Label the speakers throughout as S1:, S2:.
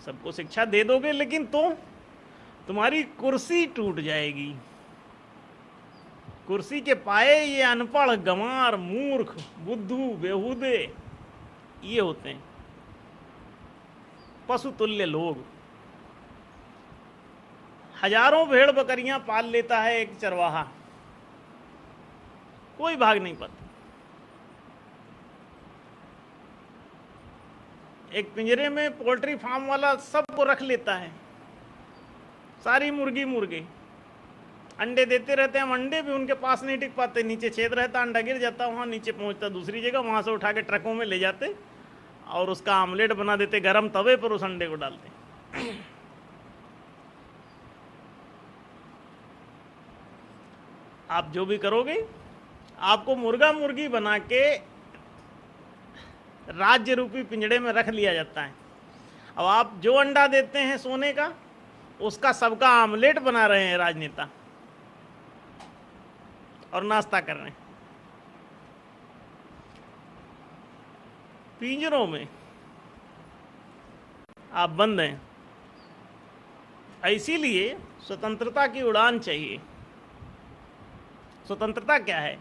S1: सबको शिक्षा दे दोगे, लेकिन तो तुम्हारी कुर्सी टूट जाएगी। कुर्सी के पाए ये अनपढ़, गंवार, मूर्ख, बुद्धू, बेहूदे ये होते हैं, पशु तुल्य लोग। हजारों भेड़ बकरियां पाल लेता है एक चरवाहा, कोई भाग नहीं पाता। एक पिंजरे में पोल्ट्री फार्म वाला सबको रख लेता है, सारी मुर्गी मुर्गे अंडे देते रहते हैं। हम अंडे भी उनके पास नहीं टिक पाते, नीचे छेद रहता, अंडा गिर जाता, वहां नीचे पहुंचता दूसरी जगह, वहां से उठा के ट्रकों में ले जाते और उसका आमलेट बना देते, गरम तवे पर उस अंडे को डालते। आप जो भी करोगे, आपको मुर्गा मुर्गी बना के राज्य रूपी पिंजड़े में रख लिया जाता है। अब आप जो अंडा देते हैं सोने का, उसका सबका आमलेट बना रहे हैं राजनेता और नाश्ता कर रहे हैं पिंजरों में। आप बंद हैं। इसीलिए स्वतंत्रता की उड़ान चाहिए। स्वतंत्रता क्या है?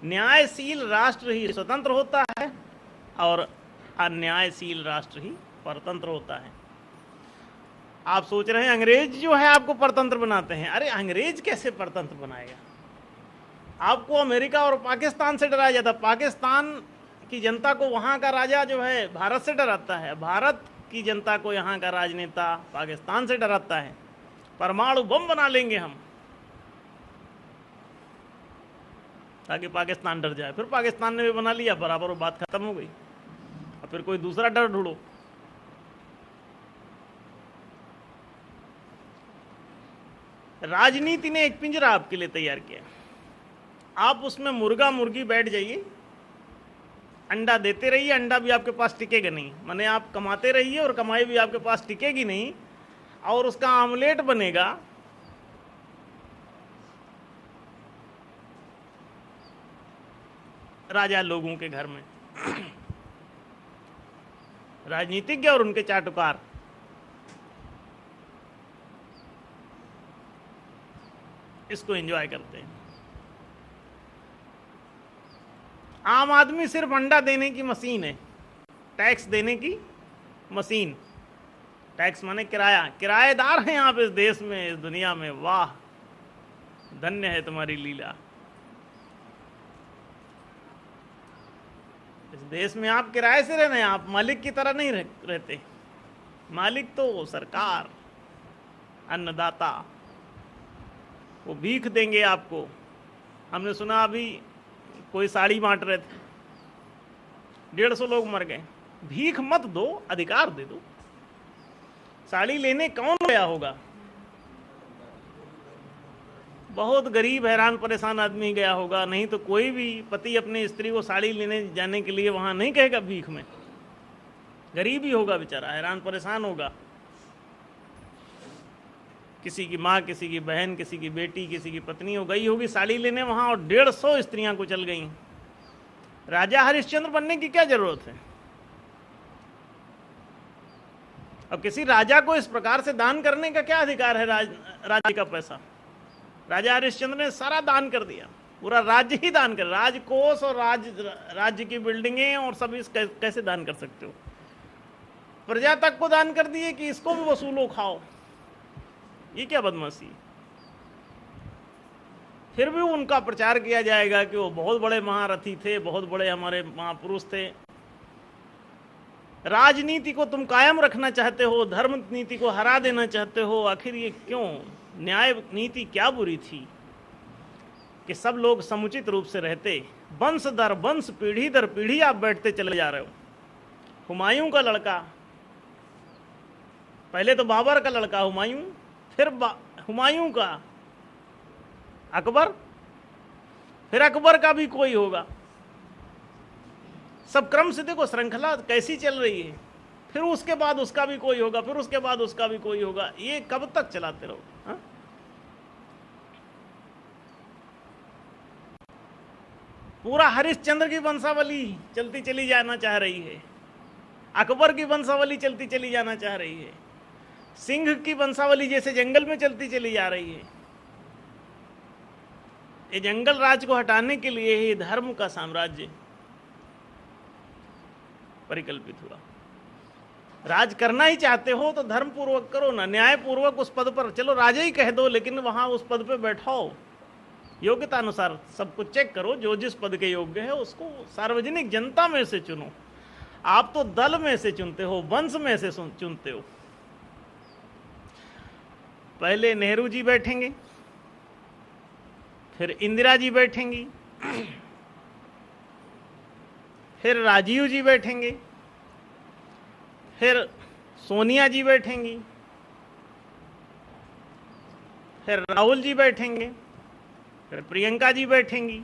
S1: न्यायशील राष्ट्र ही स्वतंत्र होता है और अन्यायशील राष्ट्र ही परतंत्र होता है। आप सोच रहे हैं अंग्रेज जो है आपको परतंत्र बनाते हैं। अरे अंग्रेज कैसे परतंत्र बनाएगा? आपको अमेरिका और पाकिस्तान से डराया जाता। पाकिस्तान की जनता को वहां का राजा जो है भारत से डराता है, भारत की जनता को यहाँ का राजनेता पाकिस्तान से डराता है। परमाणु बम बना लेंगे हम ताकि पाकिस्तान डर जाए। फिर पाकिस्तान ने भी बना लिया, बराबर वो बात खत्म हो गई। और फिर कोई दूसरा डर ढूंढो। राजनीति ने एक पिंजरा आपके लिए तैयार किया। आप उसमें मुर्गा मुर्गी बैठ जाइए, अंडा देते रहिए, अंडा भी आपके पास टिकेगा नहीं। माने आप कमाते रहिए और कमाई भी आपके पास टिकेगी नहीं, और उसका आमलेट बनेगा राजा लोगों के घर में। राजनीतिज्ञ और उनके चाटुकार इसको एंजॉय करते हैं। आम आदमी सिर्फ अंडा देने की मशीन है, टैक्स देने की मशीन। टैक्स माने किराया। किराएदार हैं आप इस देश में, इस दुनिया में। वाह, धन्य है तुम्हारी लीला। इस देश में आप किराए से रहना है, आप मालिक की तरह नहीं रहते। मालिक तो सरकार, अन्नदाता, वो भीख देंगे आपको। हमने सुना अभी कोई साड़ी बांट रहे थे, 150 लोग मर गए। भीख मत दो, अधिकार दे दो। साड़ी लेने कौन गया होगा? बहुत गरीब हैरान परेशान आदमी गया होगा। नहीं तो कोई भी पति अपने स्त्री को साड़ी लेने जाने के लिए वहां नहीं कहेगा भीख में। गरीब ही होगा बेचारा, हैरान परेशान होगा। किसी की माँ, किसी की बहन, किसी की बेटी, किसी की पत्नी हो गई होगी साड़ी लेने वहां, और 150 स्त्रियां को चल गई। राजा हरिश्चंद्र बनने की क्या जरूरत है? अब किसी राजा को इस प्रकार से दान करने का क्या अधिकार है? राज्य का पैसा राजा हरिश्चंद्र ने सारा दान कर दिया, पूरा राज्य ही दान कर। राजकोष और राज्य की बिल्डिंगें और सब इस कैसे दान कर सकते हो? प्रजा तक को दान कर दिए कि इसको भी वसूलो खाओ। ये क्या बदमाशी? फिर भी उनका प्रचार किया जाएगा कि वो बहुत बड़े महारथी थे, बहुत बड़े हमारे महापुरुष थे। राजनीति को तुम कायम रखना चाहते हो, धर्म नीति को हरा देना चाहते हो। आखिर ये क्यों? न्याय नीति क्या बुरी थी कि सब लोग समुचित रूप से रहते? वंश दर वंश, पीढ़ी दर पीढ़ी आप बैठते चले जा रहे हो। हुमायूं का लड़का, पहले तो बाबर का लड़का हुमायूं, फिर हुमायूं का अकबर, फिर अकबर का भी कोई होगा। सब क्रम से देखो श्रृंखला कैसी चल रही है। फिर उसके बाद उसका भी कोई होगा, फिर उसके बाद उसका भी कोई होगा। ये कब तक चलाते रहो? हा? पूरा हरिश्चंद्र की वंशावली चलती चली जाना चाह रही है, अकबर की वंशावली चलती चली जाना चाह रही है। सिंह की वंशावली जैसे जंगल में चलती चली जा रही है। ये जंगल राज को हटाने के लिए ही धर्म का साम्राज्य परिकल्पित हुआ। राज करना ही चाहते हो तो धर्म पूर्वक करो ना, न्याय पूर्वक उस पद पर, चलो राजा ही कह दो, लेकिन वहां उस पद पे बैठाओ, योग्यता अनुसार सब कुछ चेक करो, जो जिस पद के योग्य है उसको सार्वजनिक जनता में से चुनो। आप तो दल में से चुनते हो, वंश में से चुनते हो। पहले नेहरू जी बैठेंगे, फिर इंदिरा जी बैठेंगी, फिर राजीव जी बैठेंगे, फिर सोनिया जी बैठेंगी, फिर राहुल जी बैठेंगे, फिर प्रियंका जी बैठेंगी,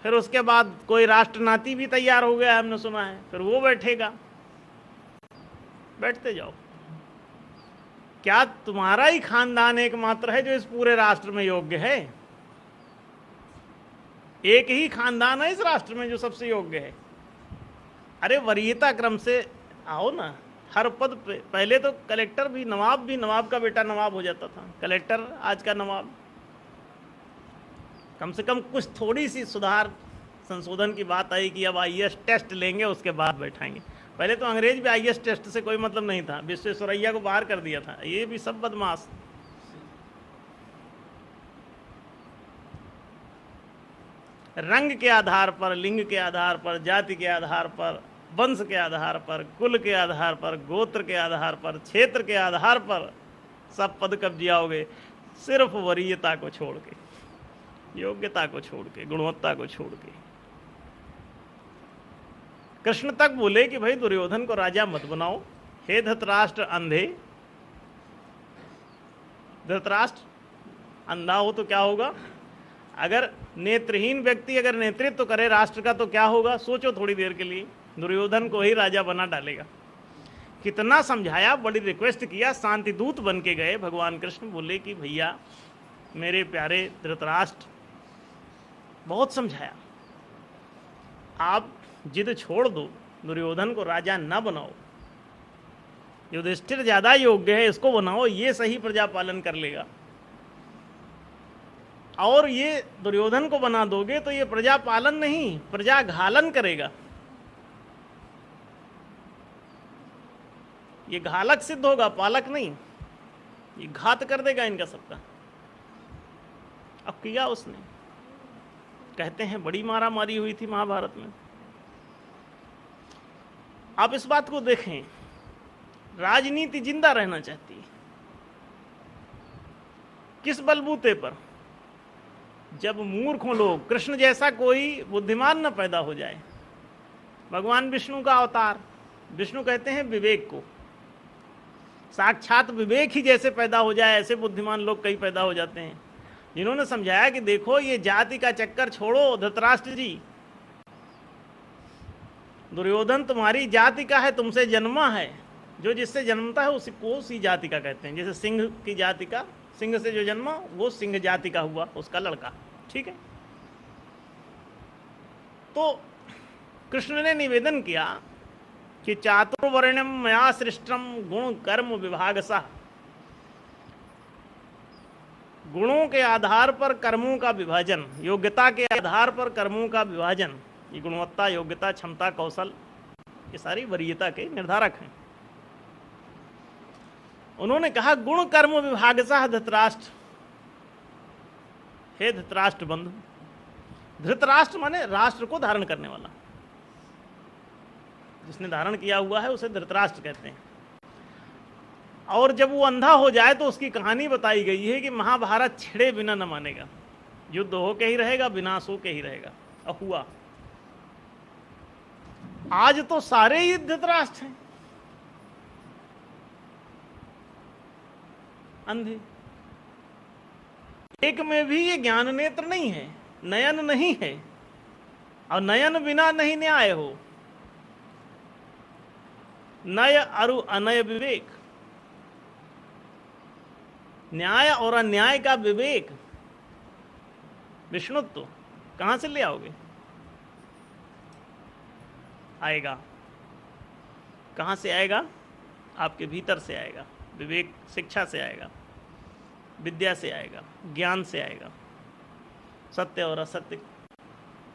S1: फिर उसके बाद कोई राष्ट्रनाती भी तैयार हो गया हमने सुना है, फिर वो बैठेगा। बैठते जाओ। क्या तुम्हारा ही खानदान एकमात्र है जो इस पूरे राष्ट्र में योग्य है? एक ही खानदान है इस राष्ट्र में जो सबसे योग्य है। अरे वरीयता क्रम से आओ ना। हर पद पे पहले तो कलेक्टर भी नवाब का बेटा नवाब हो जाता था, कलेक्टर आज का नवाब। कम से कम कुछ थोड़ी सी सुधार संशोधन की बात आई कि अब आईएएस टेस्ट लेंगे उसके बाद बैठाएंगे। पहले तो अंग्रेज भी आईएएस टेस्ट से कोई मतलब नहीं था, विश्वेश्वरैया को बाहर कर दिया था। ये भी सब बदमाश। रंग के आधार पर, लिंग के आधार पर, जाति के आधार पर, वंश के आधार पर, कुल के आधार पर, गोत्र के आधार पर, क्षेत्र के आधार पर सब पद कब्जियाओगे, सिर्फ वरीयता को छोड़ के, योग्यता को छोड़ के, गुणवत्ता को छोड़ के। कृष्ण तक बोले कि भाई दुर्योधन को राजा मत बनाओ, हे धृतराष्ट्र अंधे। धृतराष्ट्र अंधा हो तो क्या होगा? अगर नेत्रहीन व्यक्ति अगर नेतृत्व करे राष्ट्र का तो क्या होगा? सोचो थोड़ी देर के लिए, दुर्योधन को ही राजा बना डालेगा। कितना समझाया, बड़ी रिक्वेस्ट किया, शांति दूत बन के गए भगवान कृष्ण। बोले कि भैया मेरे प्यारे धृतराष्ट्र, बहुत समझाया, आप जिद छोड़ दो, दुर्योधन को राजा न बनाओ, युधिष्ठिर ज्यादा योग्य है, इसको बनाओ, ये सही प्रजा पालन कर लेगा। और ये दुर्योधन को बना दोगे तो ये प्रजा पालन नहीं, प्रजा घालन करेगा। ये घालक सिद्ध होगा, पालक नहीं। ये घात कर देगा इनका सबका। अब किया उसने। कहते हैं बड़ी मारा मारी हुई थी महाभारत में। आप इस बात को देखें, राजनीति जिंदा रहना चाहती है। किस बलबूते पर? जब मूर्खों लोग, कृष्ण जैसा कोई बुद्धिमान न पैदा हो जाए। भगवान विष्णु का अवतार, विष्णु कहते हैं विवेक को, साक्षात विवेक ही जैसे पैदा हो जाए, ऐसे बुद्धिमान लोग कई पैदा हो जाते हैं, जिन्होंने समझाया कि देखो ये जाति का चक्कर छोड़ो धृतराष्ट्र जी, दुर्योधन तुम्हारी जाति का है, तुमसे जन्मा है। जो जिससे जन्मता है उसको उसी जाति का कहते हैं। जैसे सिंह की जाति का, सिंह से जो जन्मा वो सिंह जाति का हुआ, उसका लड़का। ठीक है। तो कृष्ण ने निवेदन किया कि चातुर्वर्ण्यम मया सृष्टम गुण कर्म विभागसः, गुणों के आधार पर कर्मों का विभाजन, योग्यता के आधार पर कर्मों का विभाजन। ये गुणवत्ता, योग्यता, क्षमता, कौशल, ये सारी वरीयता के निर्धारक हैं। उन्होंने कहा गुण कर्म विभागसः धृतराष्ट्र, हे धृतराष्ट्र बंधु। धृतराष्ट्र माने राष्ट्र को धारण करने वाला, जिसने धारण किया हुआ है उसे धृतराष्ट्र कहते हैं। और जब वो अंधा हो जाए तो उसकी कहानी बताई गई है कि महाभारत छिड़े बिना न मानेगा, युद्ध हो के ही रहेगा, विनाश हो के ही रहेगा। अब हुआ। आज तो सारे ही धृतराष्ट्र हैं, अंधे। एक में भी ये ज्ञान नेत्र नहीं है, नयन नहीं है, और नयन बिना नहीं न्याय हो। नय अरु अनय विवेक, न्याय और अन्याय का विवेक, विष्णुत्व कहां से ले आओगे? आएगा। कहां से आएगा? आपके भीतर से आएगा। विवेक शिक्षा से आएगा, विद्या से आएगा, ज्ञान से आएगा। सत्य और असत्य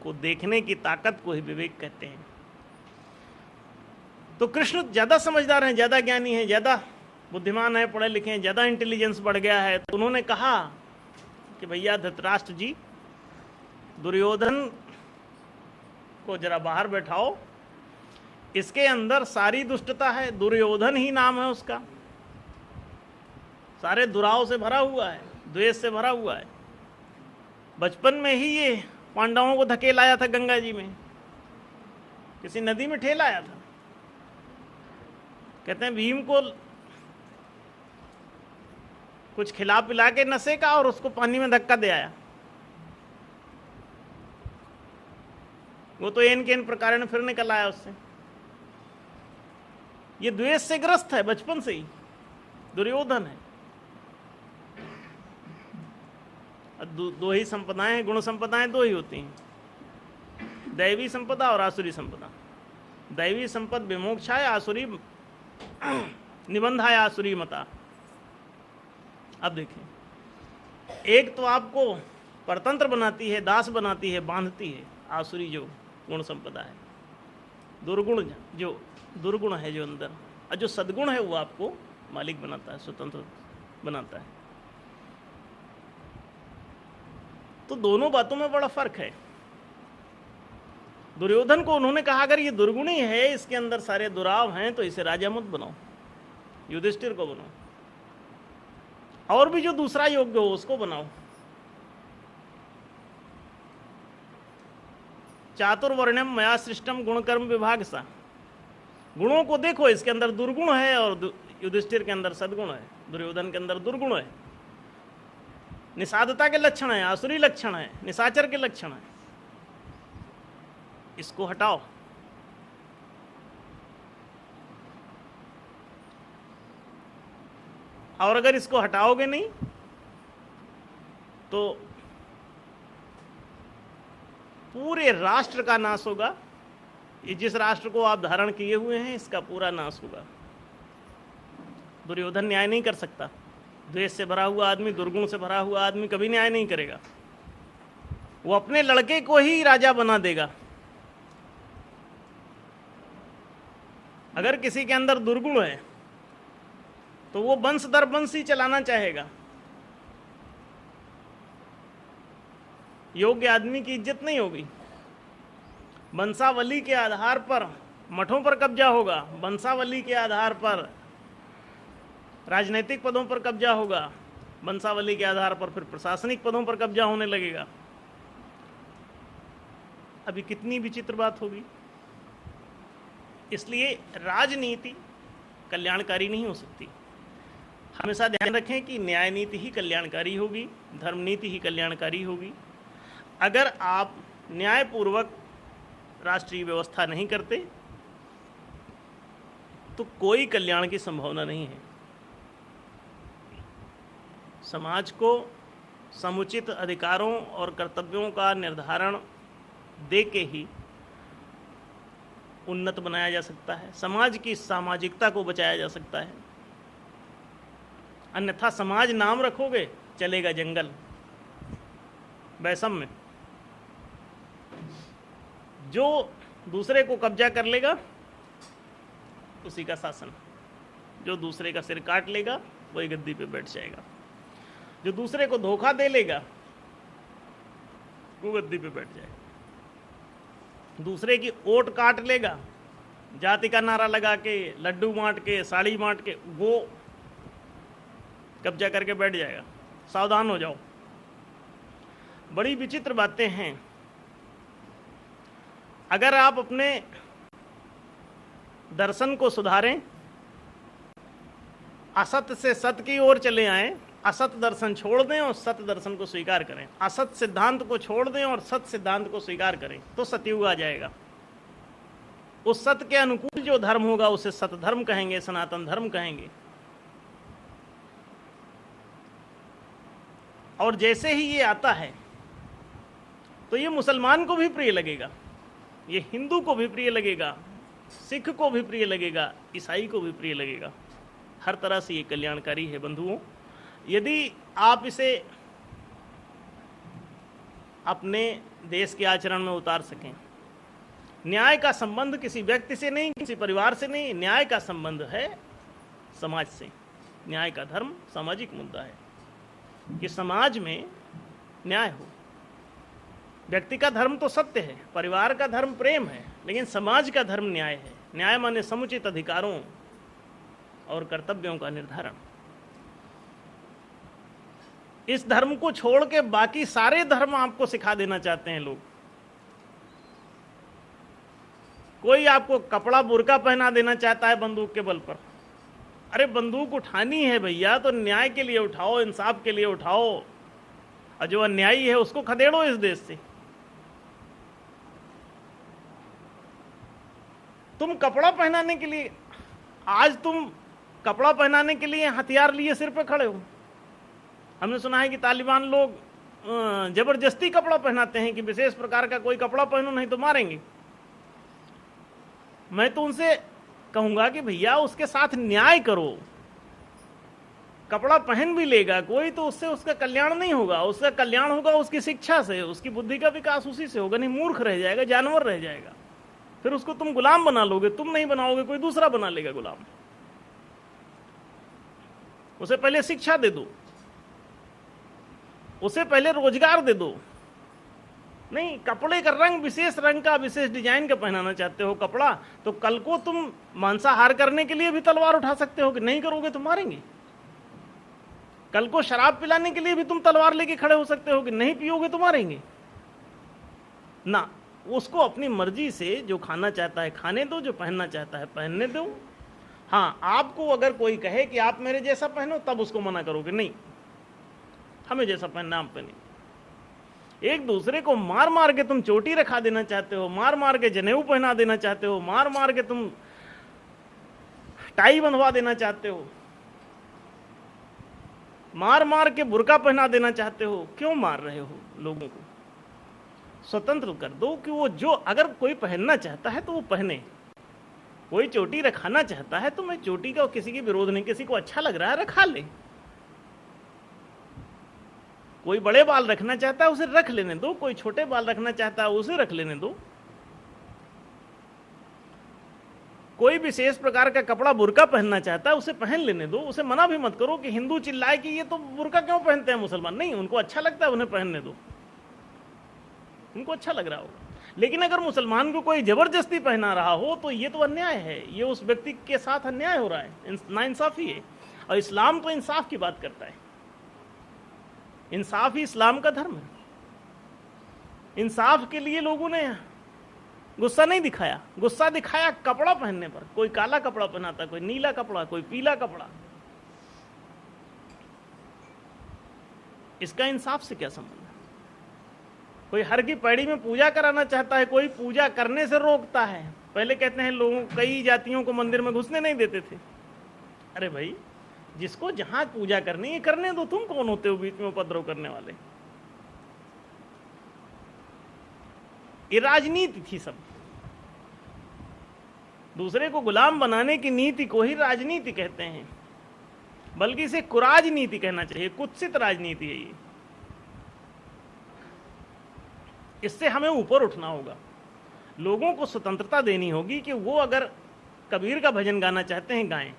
S1: को देखने की ताकत को ही विवेक कहते हैं। तो कृष्ण ज़्यादा समझदार हैं, ज़्यादा ज्ञानी हैं, ज़्यादा बुद्धिमान हैं, पढ़े लिखे हैं, ज़्यादा इंटेलिजेंस बढ़ गया है। तो उन्होंने कहा कि भैया धृतराष्ट्र जी, दुर्योधन को जरा बाहर बैठाओ, इसके अंदर सारी दुष्टता है, दुर्योधन ही नाम है उसका, सारे दुराव से भरा हुआ है, द्वेष से भरा हुआ है। बचपन में ही ये पांडवों को धकेल आया था गंगा जी में, किसी नदी में ठेल आया था। कहते हैं भीम को कुछ खिला पिला के नशे का और उसको पानी में धक्का दे आया। वो तो एन के इन प्रकार फिर निकल आया उससे। ये द्वेष से ग्रस्त है बचपन से ही, दुर्योधन है। दो ही संपदाएं हैं, गुण संपदाएं दो ही होती हैं, दैवी संपदा और आसुरी संपदा। दैवी संपद विमोक्षाय, आसुरी निबंधाय आसुरी मता। अब देखें, एक तो आपको परतंत्र बनाती है, दास बनाती है, बांधती है, आसुरी जो गुण संपदा है। दुर्गुण जो दुर्गुण है जो अंदर, और जो सद्गुण है वो आपको मालिक बनाता है, स्वतंत्र बनाता है। तो दोनों बातों में बड़ा फर्क है। दुर्योधन को उन्होंने कहा अगर ये दुर्गुणी है, इसके अंदर सारे दुराव हैं, तो इसे राजा मत बनाओ, युधिष्ठिर को बनाओ, और भी जो दूसरा योग्य हो उसको बनाओ। चातुर्वर्ण्यम मया सृष्टम गुणकर्म विभाग सा। गुणों को देखो, इसके अंदर दुर्गुण है और युधिष्ठिर के अंदर सद्गुण है, दुर्योधन के अंदर दुर्गुण है। निषादता के लक्षण है, आसुरी लक्षण है, निशाचर के लक्षण है। इसको हटाओ। और अगर इसको हटाओगे नहीं तो पूरे राष्ट्र का नाश होगा। ये जिस राष्ट्र को आप धारण किए हुए हैं, इसका पूरा नाश होगा। दुर्योधन न्याय नहीं कर सकता। द्वेष से भरा हुआ आदमी, दुर्गुण से भरा हुआ आदमी कभी न्याय नहीं करेगा। वो अपने लड़के को ही राजा बना देगा। अगर किसी के अंदर दुर्गुण है तो वो वंश दर वंश ही चलाना चाहेगा। योग्य आदमी की इज्जत नहीं होगी। वंशावली के आधार पर मठों पर कब्जा होगा, वंशावली के आधार पर राजनीतिक पदों पर कब्जा होगा, वंशावली के आधार पर फिर प्रशासनिक पदों पर कब्जा होने लगेगा। अभी कितनी विचित्र बात होगी। इसलिए राजनीति कल्याणकारी नहीं हो सकती। हमेशा ध्यान रखें कि न्याय नीति ही कल्याणकारी होगी, धर्म नीति ही कल्याणकारी होगी। अगर आप न्यायपूर्वक राष्ट्रीय व्यवस्था नहीं करते तो कोई कल्याण की संभावना नहीं है। समाज को समुचित अधिकारों और कर्तव्यों का निर्धारण देके ही उन्नत बनाया जा सकता है। समाज की सामाजिकता को बचाया जा सकता है। अन्यथा समाज नाम रखोगे, चलेगा जंगल, वैषम्य। जो दूसरे को कब्जा कर लेगा उसी का शासन, जो दूसरे का सिर काट लेगा वही गद्दी पे बैठ जाएगा, जो दूसरे को धोखा दे लेगा वो गद्दी पे बैठ जाएगा, दूसरे की ओट काट लेगा, जाति का नारा लगा के, लड्डू बांट के, साड़ी बांट के, वो कब्जा करके बैठ जाएगा। सावधान हो जाओ। बड़ी विचित्र बातें हैं। अगर आप अपने दर्शन को सुधारें, असत से सत की ओर चले आएं, असत दर्शन छोड़ दें और सत दर्शन को स्वीकार करें, असत सिद्धांत को छोड़ दें और सत सिद्धांत को स्वीकार करें, तो सतयुग आ जाएगा। उस सत्य के अनुकूल जो धर्म होगा उसे सत धर्म कहेंगे, सनातन धर्म कहेंगे। और जैसे ही ये आता है तो ये मुसलमान को भी प्रिय लगेगा, ये हिंदू को भी प्रिय लगेगा, सिख को भी प्रिय लगेगा, ईसाई को भी प्रिय लगेगा। हर तरह से ये कल्याणकारी है बंधुओं। यदि आप इसे अपने देश के आचरण में उतार सकें। न्याय का संबंध किसी व्यक्ति से नहीं, किसी परिवार से नहीं, न्याय का संबंध है समाज से। न्याय का धर्म सामाजिक मुद्दा है कि समाज में न्याय हो। व्यक्ति का धर्म तो सत्य है, परिवार का धर्म प्रेम है, लेकिन समाज का धर्म न्याय है। न्याय माने समुचित अधिकारों और कर्तव्यों का निर्धारण। इस धर्म को छोड़ के बाकी सारे धर्म आपको सिखा देना चाहते हैं लोग। कोई आपको कपड़ा बुर्का पहना देना चाहता है बंदूक के बल पर। अरे बंदूक उठानी है भैया तो न्याय के लिए उठाओ, इंसाफ के लिए उठाओ, और जो अन्यायी है उसको खदेड़ो इस देश से। तुम कपड़ा पहनाने के लिए, आज तुम कपड़ा पहनाने के लिए हथियार लिए सिर पे खड़े हो। हमने सुना है कि तालिबान लोग जबरदस्ती कपड़ा पहनाते हैं कि विशेष प्रकार का कोई कपड़ा पहनो नहीं तो मारेंगे। मैं तो उनसे कहूंगा कि भैया उसके साथ न्याय करो। कपड़ा पहन भी लेगा कोई तो उससे उसका कल्याण नहीं होगा, उसका कल्याण होगा उसकी शिक्षा से, उसकी बुद्धि का विकास उसी से होगा। नहीं मूर्ख रह जाएगा, जानवर रह जाएगा। फिर उसको तुम गुलाम बना लोगे, तुम नहीं बनाओगे, कोई दूसरा बना लेगा गुलाम। उसे पहले शिक्षा दे दो, उसे पहले रोजगार दे दो। नहीं, कपड़े का रंग विशेष रंग का, विशेष डिजाइन का पहनाना चाहते हो कपड़ा, तो कल को तुम मांसाहार करने के लिए भी तलवार उठा सकते हो कि नहीं करोगे तो मारेंगे। कल को शराब पिलाने के लिए भी तुम तलवार लेके खड़े हो सकते हो कि नहीं पियोगे तो मारेंगे ना। उसको अपनी मर्जी से जो खाना चाहता है खाने दो, जो पहनना चाहता है पहनने दो। हाँ, आपको अगर कोई कहे कि आप मेरे जैसा पहनो, तब उसको मना करोगे, नहीं हमें जैसा पहनना आप पहने। एक दूसरे को मार मार के तुम चोटी रखा देना चाहते हो, मार मार के जनेऊ पहना देना चाहते हो, मार मार के तुम टाई बंधवा देना चाहते हो, मार मार के बुर्का पहना देना चाहते हो। क्यों मार रहे हो लोगों को? स्वतंत्र कर दो कि वो जो, अगर कोई पहनना चाहता है तो वो पहने। कोई चोटी रखाना चाहता है तो मैं चोटी का किसी की विरोध नहीं, किसी को अच्छा लग रहा है रखा ले। कोई बड़े बाल रखना चाहता है उसे रख लेने दो, कोई छोटे बाल रखना चाहता है उसे रख लेने दो। कोई विशेष प्रकार का कपड़ा बुर्का पहनना चाहता है उसे पहन लेने दो। उसे मना भी मत करो कि हिंदू चिल्लाए कि ये तो बुर्का क्यों पहनते हैं मुसलमान। नहीं, उनको अच्छा लगता है उन्हें पहनने दो, उनको अच्छा लग रहा होगा। लेकिन अगर मुसलमान को कोई जबरदस्ती पहना रहा हो तो ये तो अन्याय है, ये उस व्यक्ति के साथ अन्याय हो रहा है, नाइंसाफी है। और इस्लाम तो इंसाफ की बात करता है, इंसाफ ही इस्लाम का धर्म है। इंसाफ के लिए लोगों ने गुस्सा नहीं दिखाया, गुस्सा दिखाया कपड़ा पहनने पर। कोई काला कपड़ा पहनाता, कोई नीला कपड़ा, कोई पीला कपड़ा। इसका इंसाफ से क्या संबंध है? कोई हर की पैड़ी में पूजा कराना चाहता है, कोई पूजा करने से रोकता है। पहले कहते हैं लोगों, कई जातियों को मंदिर में घुसने नहीं देते थे। अरे भाई, जिसको जहां पूजा करनी है करने दो, तुम कौन होते हो बीच में उपद्रव करने वाले? ये राजनीति थी सब। दूसरे को गुलाम बनाने की नीति को ही राजनीति कहते हैं, बल्कि इसे कुराजनीति कहना चाहिए। कुत्सित राजनीति है ये। इससे हमें ऊपर उठना होगा। लोगों को स्वतंत्रता देनी होगी कि वो अगर कबीर का भजन गाना चाहते हैं गाएं,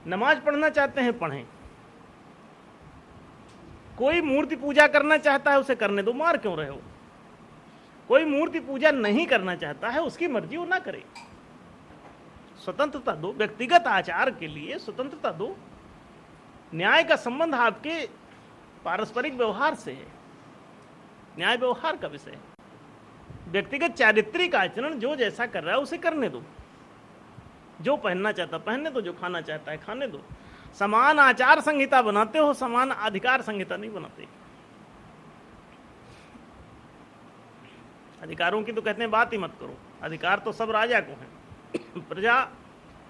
S1: नमाज पढ़ना चाहते हैं पढ़ें। कोई मूर्ति पूजा करना चाहता है उसे करने दो, मार क्यों रहे हो? कोई मूर्ति पूजा नहीं करना चाहता है उसकी मर्जी, वो ना करे। स्वतंत्रता दो, व्यक्तिगत आचार के लिए स्वतंत्रता दो। न्याय का संबंध आपके पारस्परिक व्यवहार से है, न्याय व्यवहार का विषय है। व्यक्तिगत चारित्रिक आचरण जो जैसा कर रहा है उसे करने दो, जो पहनना चाहता पहनने दो, जो खाना चाहता है खाने दो। समान आचार संहिता बनाते हो, समान अधिकार संहिता नहीं बनाते। अधिकारों की तो कहते हैं बात ही मत करो, अधिकार तो सब राजा को है। प्रजा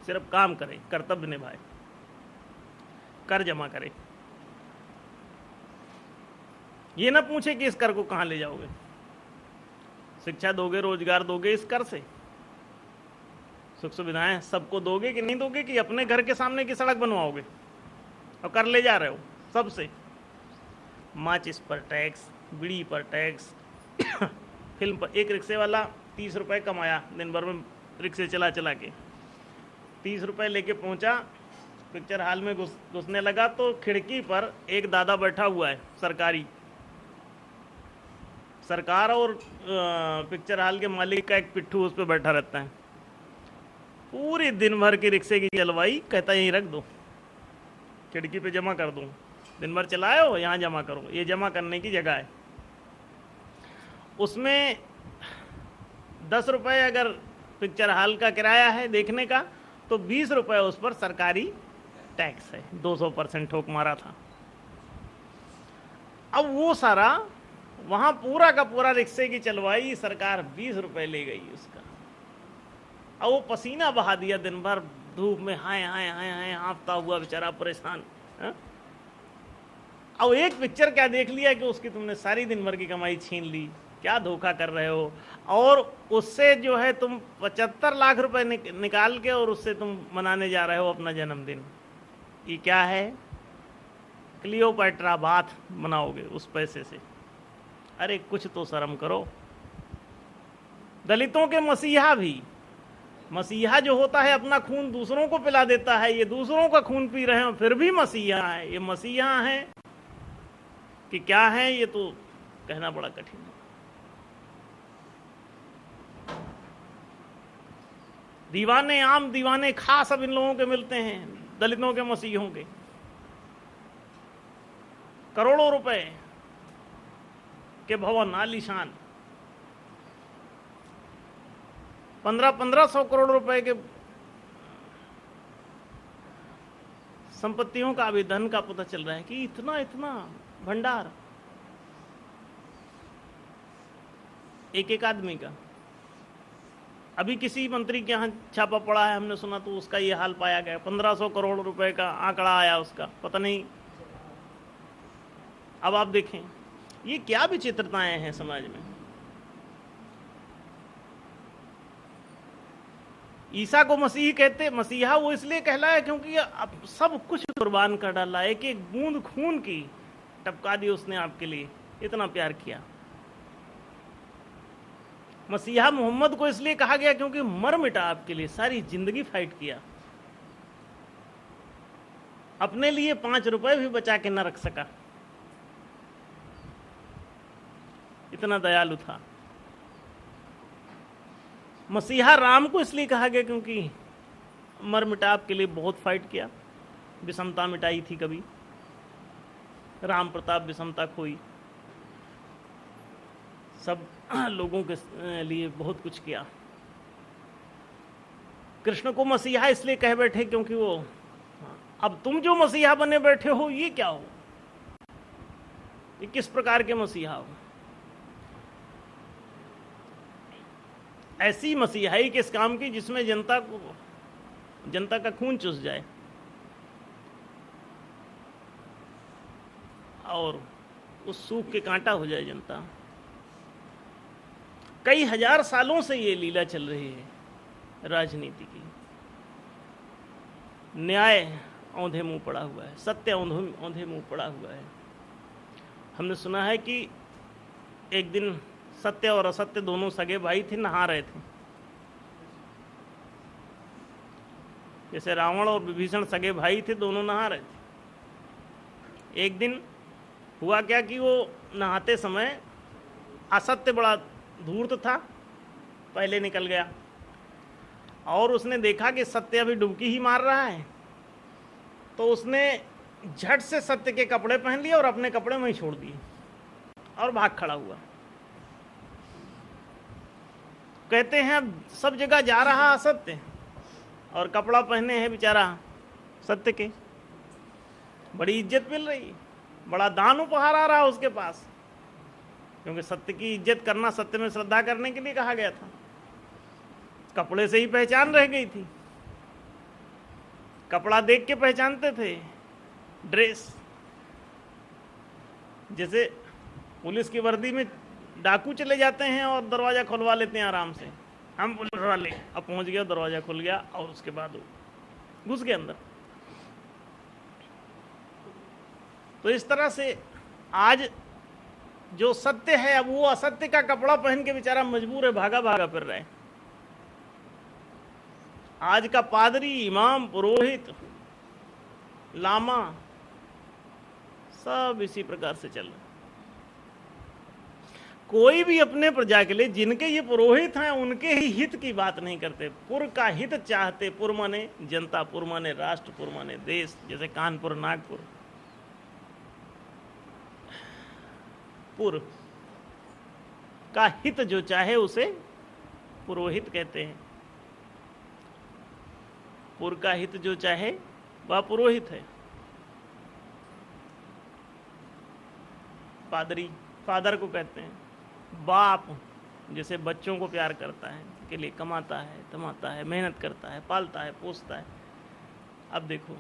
S1: सिर्फ काम करे, कर्तव्य निभाए, कर जमा करे, ये ना पूछे कि इस कर को कहां ले जाओगे। शिक्षा दोगे, रोजगार दोगे इस कर से, सुख सुविधाएं सबको दोगे कि नहीं दोगे, कि अपने घर के सामने की सड़क बनवाओगे और कर ले जा रहे हो सबसे? माचिस पर टैक्स, बीड़ी पर टैक्स, फिल्म पर। एक रिक्शे वाला 30 रुपये कमाया दिन भर में, रिक्शे चला चला के 30 रुपये लेके पहुंचा, पिक्चर हॉल में घुसने लगा तो खिड़की पर एक दादा बैठा हुआ है, सरकार और पिक्चर हॉल के मालिक का एक पिट्ठू उस पर बैठा रहता है। पूरी दिन भर की रिक्शे की जलवाई, कहता यहीं रख दो, खिड़की पे जमा कर दूँ, दिन भर चलाए हो यहाँ जमा करो, ये जमा करने की जगह है। उसमें 10 रुपये अगर पिक्चर हॉल का किराया है देखने का, तो 20 रुपये उस पर सरकारी टैक्स है। 200% ठोक मारा था। अब वो सारा वहां पूरा का पूरा रिक्शे की चलवाई सरकार 20 रुपये ले गई उसका। अब वो पसीना बहा दिया दिन भर धूप में, हाय हाय हाय हाय हाँफता हुआ बेचारा परेशान। अब एक पिक्चर क्या देख लिया कि उसकी तुमने सारी दिन भर की कमाई छीन ली, क्या धोखा कर रहे हो। और उससे जो है तुम 75 लाख रुपए निकाल के और उससे तुम मनाने जा रहे हो अपना जन्मदिन। ये क्या है? क्लियोपैट्रा बाथ बनाओगे उस पैसे से। अरे कुछ तो शर्म करो। दलितों के मसीहा भी, मसीहा जो होता है अपना खून दूसरों को पिला देता है, ये दूसरों का खून पी रहे हैं फिर भी मसीहा है। ये मसीहा है कि क्या है ये तो कहना बड़ा कठिन है। दीवाने आम दीवाने खास अब इन लोगों के मिलते हैं, दलितों के मसीहों के। करोड़ों रुपए के भवन आलीशान, 1500 करोड़ रुपए के संपत्तियों का अभी धन का पता चल रहा है कि इतना इतना भंडार एक एक आदमी का। अभी किसी मंत्री के यहाँ छापा पड़ा है, हमने सुना, तो उसका ये हाल पाया गया। 1500 करोड़ रुपए का आंकड़ा आया उसका, पता नहीं। अब आप देखें ये क्या विचित्रताएं हैं समाज में। ईसा को मसीह कहते, मसीहा वो इसलिए कहलाया क्योंकि अब सब कुछ कुर्बान कर डाला, एक एक बूंद खून की टपका दी उसने आपके लिए, इतना प्यार किया। मसीहा मोहम्मद को इसलिए कहा गया क्योंकि मर मिटा आपके लिए, सारी जिंदगी फाइट किया, अपने लिए 5 रुपए भी बचा के न रख सका, इतना दयालु था। मसीहा राम को इसलिए कहा गया क्योंकि मर मिटा आपके लिए बहुत फाइट किया, विषमता मिटाई थी कभी, राम प्रताप विषमता खोई, सब लोगों के लिए बहुत कुछ किया। कृष्ण को मसीहा इसलिए कह बैठे क्योंकि वो, अब तुम जो मसीहा बने बैठे हो ये क्या हो, ये किस प्रकार के मसीहा हो। ऐसी मसीहाई किस काम की जिसमें जनता का खून चूस जाए और उस सूख के कांटा हो जाए जनता। कई हजार सालों से ये लीला चल रही है राजनीति की। न्याय औंधे मुंह पड़ा हुआ है, सत्य औंधे मुंह पड़ा हुआ है। हमने सुना है कि एक दिन सत्य और असत्य दोनों सगे भाई थे, नहा रहे थे। जैसे रावण और विभीषण सगे भाई थे, दोनों नहा रहे थे। एक दिन हुआ क्या कि वो नहाते समय असत्य बड़ा धूर्त था, पहले निकल गया और उसने देखा कि सत्य अभी डुबकी ही मार रहा है, तो उसने झट से सत्य के कपड़े पहन लिए और अपने कपड़े वहीं छोड़ दिए और भाग खड़ा हुआ। कहते हैं सब जगह जा रहा असत्य और कपड़ा पहने हैं बेचारा सत्य के, बड़ी इज्जत मिल रही, बड़ा दान उपहार आ रहा उसके पास, क्योंकि सत्य की इज्जत करना, सत्य में श्रद्धा करने के लिए कहा गया था। कपड़े से ही पहचान रह गई थी, कपड़ा देख के पहचानते थे, ड्रेस। जैसे पुलिस की वर्दी में डाकू चले जाते हैं और दरवाजा खुलवा लेते हैं आराम से, हम पुलिस वाले, अब पहुंच गया, दरवाजा खुल गया और उसके बाद वो घुस गए अंदर। तो इस तरह से आज जो सत्य है, अब वो असत्य का कपड़ा पहन के बेचारा मजबूर है, भागा भागा फिर रहे हैं। आज का पादरी, इमाम, पुरोहित, लामा सब इसी प्रकार से चल रहा है। कोई भी अपने प्रजा के लिए, जिनके ये पुरोहित हैं, उनके ही हित की बात नहीं करते, पुर का हित चाहते। पुर माने जनता, पुर माने राष्ट्र, पुर माने देश, जैसे कानपुर, नागपुर। पुर का हित जो चाहे उसे पुरोहित कहते हैं। पुर का हित जो चाहे वह पुरोहित है। पादरी, फादर को कहते हैं। बाप जैसे बच्चों को प्यार करता है, के लिए कमाता है, धमाता है, मेहनत करता है, पालता है, पोसता है। अब देखो,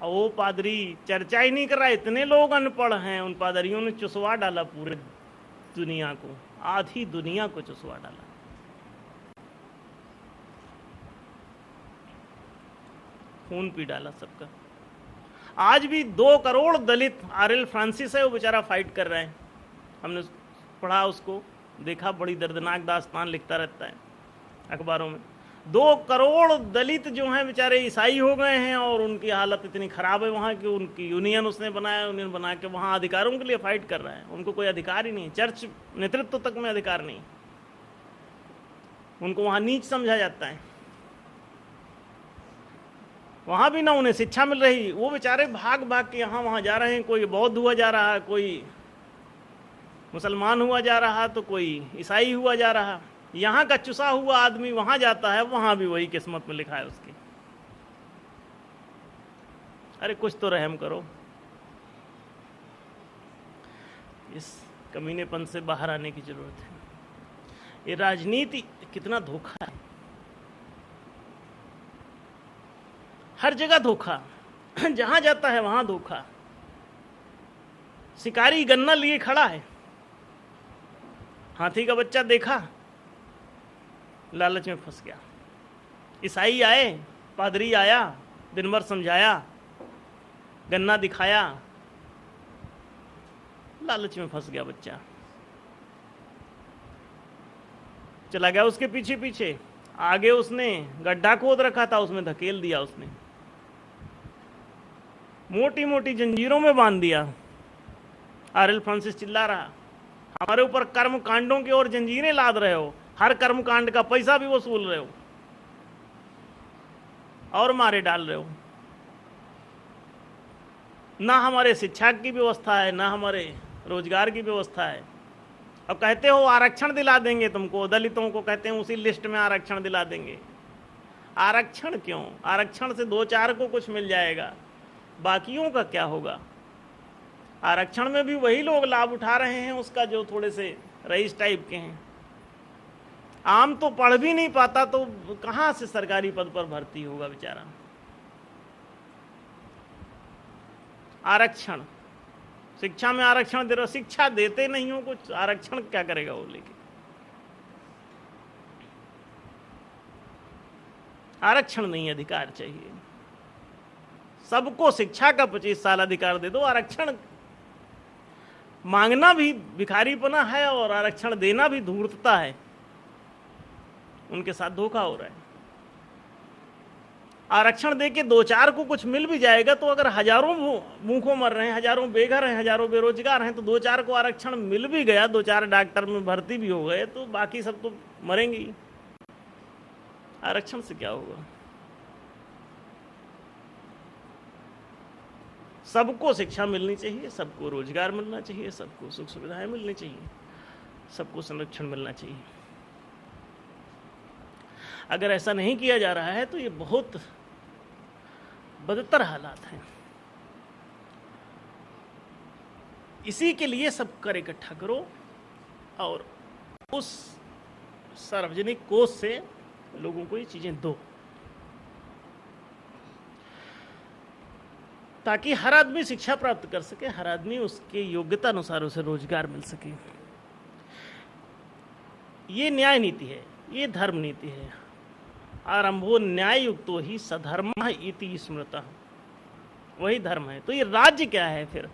S1: और वो पादरी चर्चा ही नहीं कर रहा। इतने लोग अनपढ़ हैं, उन पादरियों ने चुसवा डाला पूरे दुनिया को, आधी दुनिया को चुसवा डाला। खून पी डाला सबका। आज भी 2 करोड़ दलित, आरएल फ्रांसिस है वो बेचारा, फाइट कर रहे हैं। हमने पढ़ा, उसको देखा, बड़ी दर्दनाक दास्तान लिखता रहता है अखबारों में। 2 करोड़ दलित जो हैं बेचारे ईसाई हो गए हैं और उनकी हालत इतनी खराब है वहाँ की। उनकी यूनियन उसने बनाया, यूनियन बना के वहाँ अधिकारों के लिए फाइट कर रहा है। उनको कोई अधिकार ही नहीं, चर्च नेतृत्व तक में अधिकार नहीं, उनको वहाँ नीच समझा जाता है। वहाँ भी ना उन्हें शिक्षा मिल रही, वो बेचारे भाग भाग के यहाँ वहाँ जा रहे हैं। कोई बौद्ध हुआ जा रहा, कोई मुसलमान हुआ जा रहा, तो कोई ईसाई हुआ जा रहा। यहाँ का चुसा हुआ आदमी वहाँ जाता है, वहाँ भी वही किस्मत में लिखा है उसकी। अरे कुछ तो रहम करो, इस कमीनेपन से बाहर आने की जरूरत है। ये राजनीति कितना धोखा है, हर जगह धोखा, जहां जाता है वहां धोखा। शिकारी गन्ना लिए खड़ा है, हाथी का बच्चा देखा, लालच में फंस गया। ईसाई आए, पादरी आया, दिन भर समझाया, गन्ना दिखाया, लालच में फंस गया बच्चा, चला गया उसके पीछे पीछे। आगे उसने गड्ढा खोद रखा था, उसमें धकेल दिया उसने, मोटी मोटी जंजीरों में बांध दिया। आरएल फ्रांसिस चिल्ला रहा, हमारे ऊपर कर्म कांडों की ओर जंजीरें लाद रहे हो, हर कर्म कांड का पैसा भी वसूल रहे हो और मारे डाल रहे हो। ना हमारे शिक्षा की व्यवस्था है, ना हमारे रोजगार की व्यवस्था है। अब कहते हो आरक्षण दिला देंगे तुमको, दलितों को कहते हैं उसी लिस्ट में आरक्षण दिला देंगे। आरक्षण क्यों? आरक्षण से 2-4 को कुछ मिल जाएगा, बाकियों का क्या होगा? आरक्षण में भी वही लोग लाभ उठा रहे हैं उसका जो थोड़े से रईस टाइप के हैं। आम तो पढ़ भी नहीं पाता तो कहां से सरकारी पद पर भर्ती होगा बेचारा। आरक्षण, शिक्षा में आरक्षण दे रहे हो, शिक्षा देते नहीं हो कुछ, आरक्षण क्या करेगा वो लेके? आरक्षण नहीं, अधिकार चाहिए सबको। शिक्षा का 25 साल अधिकार दे दो। आरक्षण मांगना भी भिखारीपना है और आरक्षण देना भी धूर्तता है। उनके साथ धोखा हो रहा है। आरक्षण देके 2-4 को कुछ मिल भी जाएगा तो अगर हजारों भूखों मर रहे हैं, हजारों बेघर हैं, हजारों बेरोजगार हैं, तो 2-4 को आरक्षण मिल भी गया, 2-4 डॉक्टर में भर्ती भी हो गए, तो बाकी सब तो मरेंगे ही। आरक्षण से क्या होगा? सबको शिक्षा मिलनी चाहिए, सबको रोजगार मिलना चाहिए, सबको सुख सुविधाएं मिलनी चाहिए, सबको संरक्षण मिलना चाहिए। अगर ऐसा नहीं किया जा रहा है तो ये बहुत बदतर हालात हैं। इसी के लिए सब कर इकट्ठा करो और उस सार्वजनिक कोष से लोगों को ये चीजें दो, ताकि हर आदमी शिक्षा प्राप्त कर सके, हर आदमी उसके योग्यता अनुसार उसे रोजगार मिल सके। ये न्याय नीति है। ये धर्म नीति है। आरंभो न्याय युक्तो ही सधर्मः इति स्मृतः, वही धर्म है। तो ये राज्य क्या है फिर?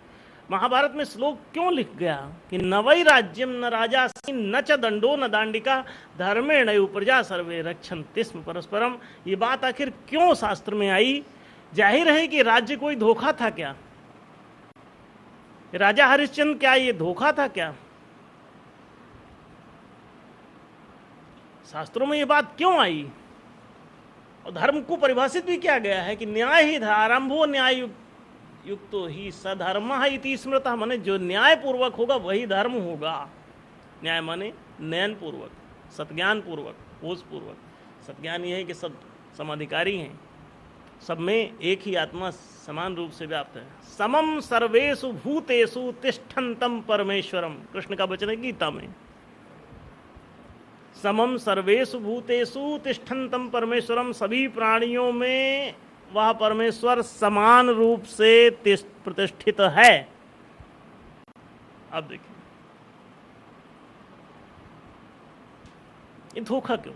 S1: महाभारत में श्लोक क्यों लिख गया कि न वै राज्यम न राजासी न च दंडो न दांडिका धर्मेण प्रजा सर्वे रक्षन्ति स्म परस्परम? ये बात आखिर क्यों शास्त्र में आई? जाहिर है कि राज्य कोई धोखा था क्या? राजा हरिश्चंद्र क्या ये धोखा था क्या? शास्त्रों में ये बात क्यों आई? और धर्म को परिभाषित भी किया गया है कि न्याय ही आरंभो न्याय युक्तो ही सधर्म इति स्मृतः, माने जो न्याय पूर्वक होगा वही धर्म होगा। न्याय माने नयन पूर्वक, सत्ज्ञान पूर्वक, होश पूर्वक। सत्ज्ञान यह है कि सब समाधिकारी हैं, सब में एक ही आत्मा समान रूप से व्याप्त है। समम सर्वेषु भूतेषु तिष्ठन्तम परमेश्वरम, कृष्ण का वचन है गीता में। समम सर्वेषु भूतेषु तिष्ठन्तम परमेश्वरम, सभी प्राणियों में वह परमेश्वर समान रूप से प्रतिष्ठित है। अब देखिए ये धोखा क्यों?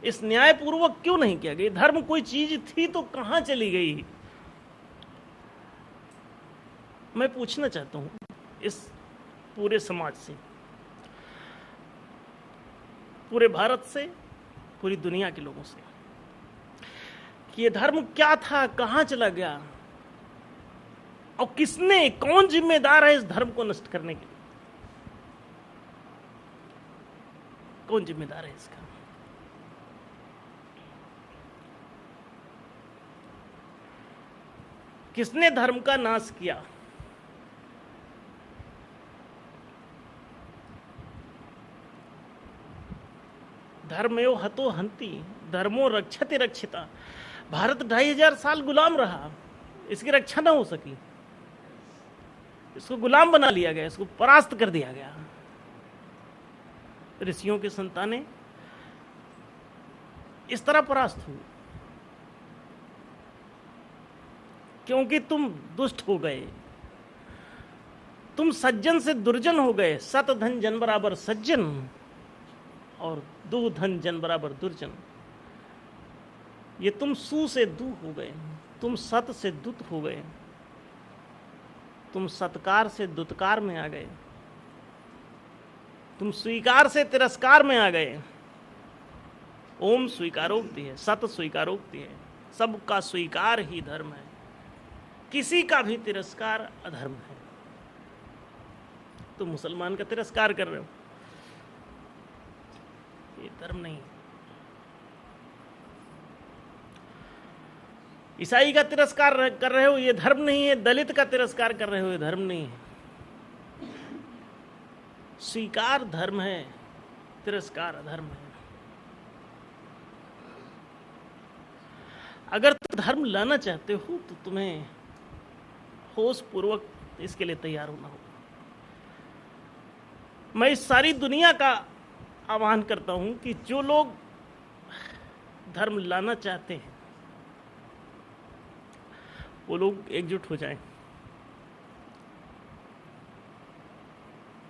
S1: इस न्याय पूर्वक क्यों नहीं किया गया? धर्म कोई चीज थी तो कहां चली गई? मैं पूछना चाहता हूं इस पूरे समाज से, पूरे भारत से, पूरी दुनिया के लोगों से, कि ये धर्म क्या था, कहां चला गया, और किसने, कौन जिम्मेदार है इस धर्म को नष्ट करने के लिए? कौन जिम्मेदार है इसका? किसने धर्म का नाश किया? धर्मयो हतो हंति धर्मो रक्षति रक्षिता। भारत 2500 साल गुलाम रहा, इसकी रक्षा ना हो सकी, इसको गुलाम बना लिया गया, इसको परास्त कर दिया गया। ऋषियों की संतानें इस तरह परास्त हुई क्योंकि तुम दुष्ट हो गए, तुम सज्जन से दुर्जन हो गए। सत धन जन बराबर सज्जन और दु धन जन बराबर दुर्जन। ये तुम सु से दु हो गए, तुम सत से दुत हो गए, तुम सत्कार से दुत्कार में आ गए, तुम स्वीकार से तिरस्कार में आ गए। ओम स्वीकारोक्ति है, सत स्वीकारोक्ति है, सबका स्वीकार ही धर्म है, किसी का भी तिरस्कार अधर्म है। तुम मुसलमान का तिरस्कार कर रहे हो, ये धर्म नहीं। ईसाई का तिरस्कार कर रहे हो, ये धर्म नहीं है। दलित का तिरस्कार कर रहे हो, ये धर्म नहीं है। स्वीकार धर्म है, तिरस्कार अधर्म है। अगर तुम धर्म लाना चाहते हो तो तुम्हें होश पूर्वक इसके लिए तैयार होना होगा। मैं इस सारी दुनिया का आह्वान करता हूं कि जो लोग धर्म लाना चाहते हैं वो लोग एकजुट हो जाएं,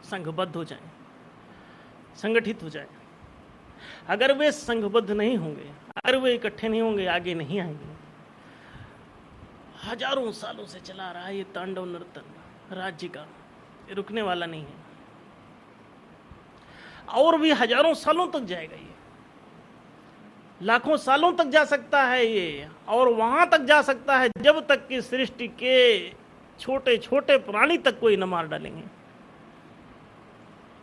S1: संघबद्ध हो जाएं, संगठित हो जाएं। अगर वे संघबद्ध नहीं होंगे, अगर वे इकट्ठे नहीं होंगे, आगे नहीं आएंगे। हजारों सालों से चला रहा है ये तांडव नर्तन राज्य का, ये रुकने वाला नहीं है, और भी हजारों सालों तक जाएगा ये, लाखों सालों तक जा सकता है ये, और वहां तक जा सकता है जब तक कि सृष्टि के छोटे छोटे प्राणी तक कोई न मार डालेंगे।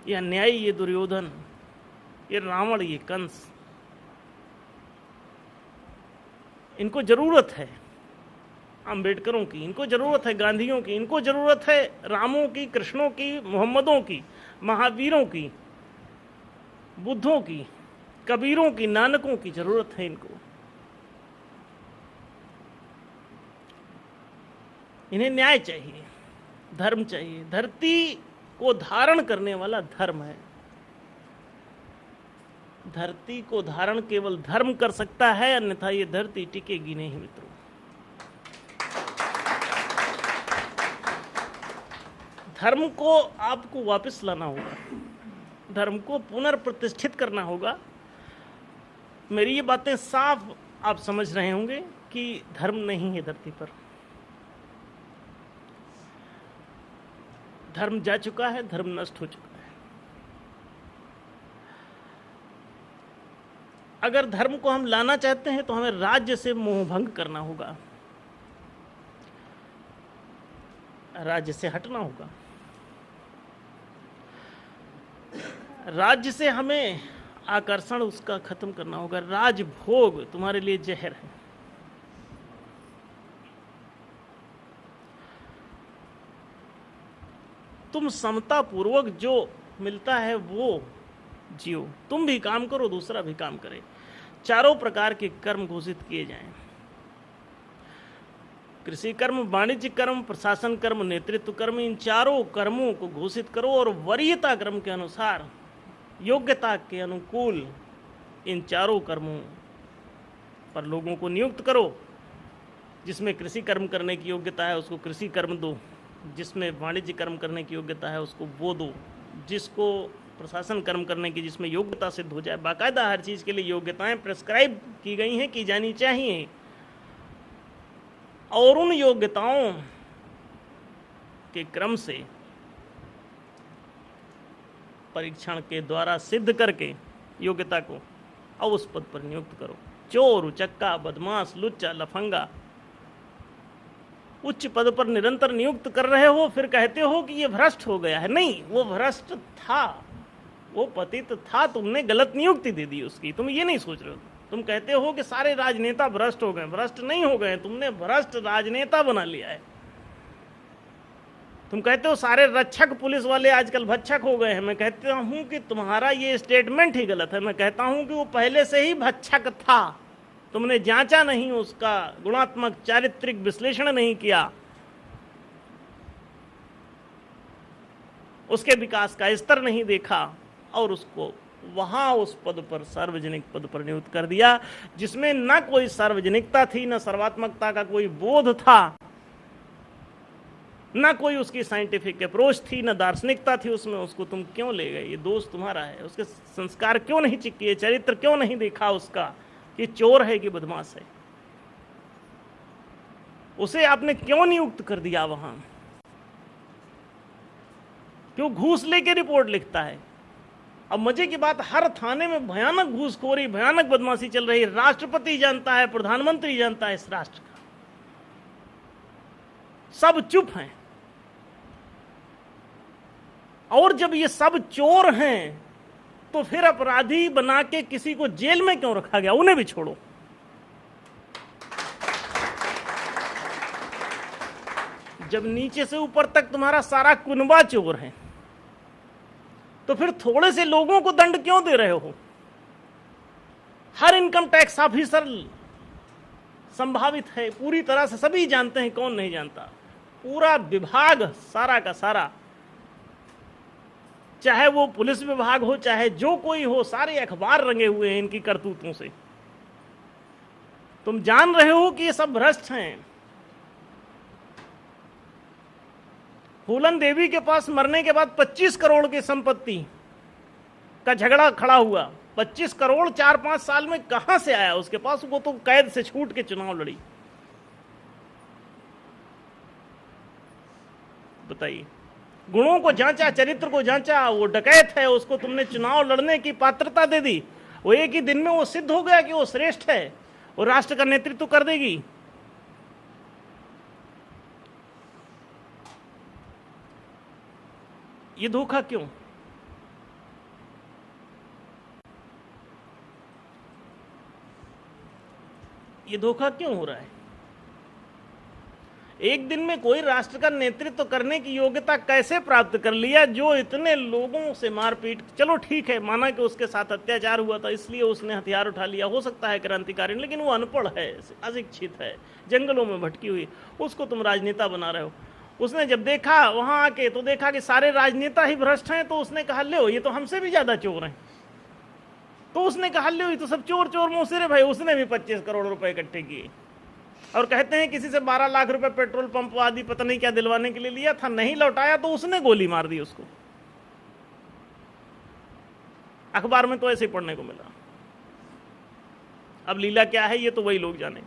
S1: ये अन्यायी, ये दुर्योधन, ये रावण, ये कंस, इनको जरूरत है अंबेडकरों की, इनको जरूरत है गांधियों की, इनको जरूरत है रामों की, कृष्णों की, मोहम्मदों की, महावीरों की, बुद्धों की, कबीरों की, नानकों की जरूरत है इनको। इन्हें न्याय चाहिए, धर्म चाहिए। धरती को धारण करने वाला धर्म है। धरती को धारण केवल धर्म कर सकता है, अन्यथा ये धरती टिकेगी नहीं मित्रों। धर्म को आपको वापस लाना होगा, धर्म को पुनर्प्रतिष्ठित करना होगा। मेरी ये बातें साफ आप समझ रहे होंगे कि धर्म नहीं है धरती पर, धर्म जा चुका है, धर्म नष्ट हो चुका है। अगर धर्म को हम लाना चाहते हैं तो हमें राज्य से मोहभंग करना होगा, राज्य से हटना होगा। राज्य से हमें आकर्षण उसका खत्म करना होगा। राजभोग तुम्हारे लिए जहर है। तुम समता पूर्वक जो मिलता है वो जियो। तुम भी काम करो, दूसरा भी काम करे। चारों प्रकार के कर्म घोषित किए जाएं। कृषि कर्म, वाणिज्य कर्म, प्रशासन कर्म, नेतृत्व कर्म, इन चारों कर्मों को घोषित करो और वरीयता क्रम के अनुसार, योग्यता के अनुकूल इन चारों कर्मों पर लोगों को नियुक्त करो। जिसमें कृषि कर्म करने की योग्यता है उसको कृषि कर्म दो, जिसमें वाणिज्य कर्म करने की योग्यता है उसको वो दो, जिसको प्रशासन कर्म करने की जिसमें योग्यता सिद्ध हो जाए। बाकायदा हर चीज़ के लिए योग्यताएं प्रेस्क्राइब की गई हैं, की जानी चाहिए, और उन योग्यताओं के क्रम से परीक्षण के द्वारा सिद्ध करके योग्यता को अब उस पद पर नियुक्त करो। चोर, उचक्का, बदमाश, लुच्चा, लफंगा उच्च पद पर निरंतर नियुक्त कर रहे हो, फिर कहते हो कि ये भ्रष्ट हो गया है। नहीं, वो भ्रष्ट था, वो पतित था, तुमने गलत नियुक्ति दे दी उसकी। तुम ये नहीं सोच रहे हो। तुम कहते हो कि सारे राजनेता भ्रष्ट हो गए। भ्रष्ट नहीं हो गए, तुमने भ्रष्ट राजनेता बना लिया है। तुम कहते हो सारे रक्षक पुलिस वाले आजकल भक्षक हो गए हैं। मैं कहता हूं कि तुम्हारा ये स्टेटमेंट ही गलत है। मैं कहता हूं कि वो पहले से ही भक्षक था, तुमने जांचा नहीं, उसका गुणात्मक चारित्रिक विश्लेषण नहीं किया, उसके विकास का स्तर नहीं देखा और उसको वहां उस पद पर, सार्वजनिक पद पर नियुक्त कर दिया, जिसमें न कोई सार्वजनिकता थी, न सर्वात्मकता का कोई बोध था, न कोई उसकी साइंटिफिक अप्रोच थी, न दार्शनिकता थी उसमें। उसको तुम क्यों ले गए? ये दोष तुम्हारा है। उसके संस्कार क्यों नहीं चेक किए? चरित्र क्यों नहीं देखा उसका कि चोर है कि बदमाश है? उसे आपने क्यों नियुक्त कर दिया वहां? क्यों घूस लेके रिपोर्ट लिखता है? अब मजे की बात, हर थाने में भयानक घूसखोरी, भयानक बदमाशी चल रही है। राष्ट्रपति जानता है, प्रधानमंत्री जानता है इस राष्ट्र का, सब चुप हैं। और जब ये सब चोर हैं तो फिर अपराधी बना के किसी को जेल में क्यों रखा गया? उन्हें भी छोड़ो। जब नीचे से ऊपर तक तुम्हारा सारा कुनबा चोर है तो फिर थोड़े से लोगों को दंड क्यों दे रहे हो? हर इनकम टैक्स ऑफिसर संभावित है, पूरी तरह से सभी जानते हैं, कौन नहीं जानता। पूरा विभाग सारा का सारा, चाहे वो पुलिस विभाग हो, चाहे जो कोई हो, सारे अखबार रंगे हुए हैं इनकी करतूतों से। तुम जान रहे हो कि ये सब भ्रष्ट हैं। फूलन देवी के पास मरने के बाद 25 करोड़ की संपत्ति का झगड़ा खड़ा हुआ। 25 करोड़ 4-5 साल में कहां से आया उसके पास? वो तो कैद से छूट के चुनाव लड़ी। बताइए, गुणों को जांचा, चरित्र को जांचा, वो डकैत है, उसको तुमने चुनाव लड़ने की पात्रता दे दी। वो एक ही दिन में वो सिद्ध हो गया कि वो श्रेष्ठ है, वो राष्ट्र का नेतृत्व कर देगी। ये धोखा क्यों? ये धोखा क्यों हो रहा है? एक दिन में कोई राष्ट्र का नेतृत्व करने की योग्यता कैसे प्राप्त कर लिया जो इतने लोगों से मारपीट? चलो ठीक है, माना कि उसके साथ अत्याचार हुआ था इसलिए उसने हथियार उठा लिया, हो सकता है क्रांतिकारी, लेकिन वो अनपढ़ है, अशिक्षित है, जंगलों में भटकी हुई, उसको तुम राजनेता बना रहे हो। उसने जब देखा वहां आके तो देखा कि सारे राजनेता ही भ्रष्ट हैं, तो उसने कहा ले ये तो हमसे भी ज्यादा चोर हैं। तो उसने कहा ले ये तो सब चोर चोर मौसेरे भाई। उसने भी 25 करोड़ रुपए इकट्ठे किए और कहते हैं किसी से 12 लाख रुपए पेट्रोल पंप आदि पता नहीं क्या दिलवाने के लिए लिया था, नहीं लौटाया तो उसने गोली मार दी उसको। अखबार में तो ऐसे ही पढ़ने को मिला। अब लीला क्या है ये तो वही लोग जाने।